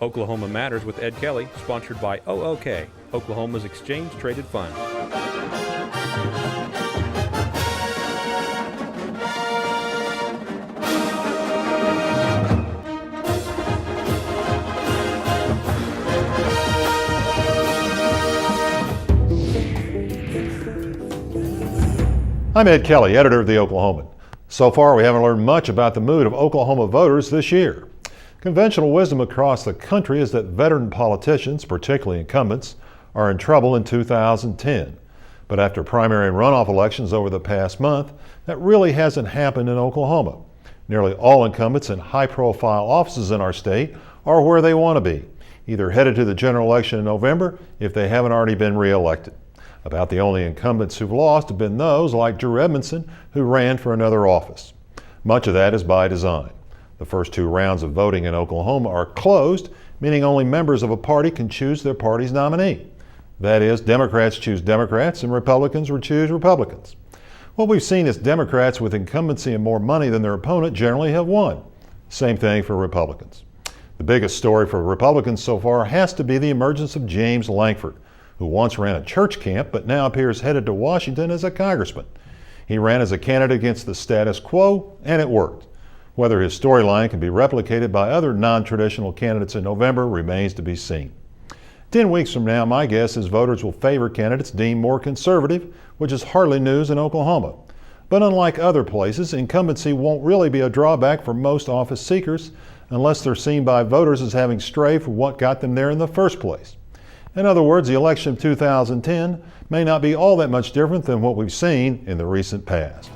Oklahoma Matters with Ed Kelley, sponsored by OOK, Oklahoma's exchange-traded fund. I'm Ed Kelley, editor of the Oklahoman. So far, we haven't learned much about the mood of Oklahoma voters this year. Conventional wisdom across the country is that veteran politicians, particularly incumbents, are in trouble in 2010. But after primary and runoff elections over the past month, that really hasn't happened in Oklahoma. Nearly all incumbents in high-profile offices in our state are where they want to be, either headed to the general election in November if they haven't already been re-elected. About the only incumbents who've lost have been those like Drew Edmondson, who ran for another office. Much of that is by design. The first two rounds of voting in Oklahoma are closed, meaning only members of a party can choose their party's nominee. That is, Democrats choose Democrats and Republicans will choose Republicans. What we've seen is Democrats with incumbency and more money than their opponent generally have won. Same thing for Republicans. The biggest story for Republicans so far has to be the emergence of James Lankford, who once ran a church camp but now appears headed to Washington as a congressman. He ran as a candidate against the status quo, and it worked. Whether his storyline can be replicated by other non-traditional candidates in November remains to be seen. 10 weeks from now, my guess is voters will favor candidates deemed more conservative, which is hardly news in Oklahoma. But unlike other places, incumbency won't really be a drawback for most office seekers unless they're seen by voters as having strayed from what got them there in the first place. In other words, the election of 2010 may not be all that much different than what we've seen in the recent past.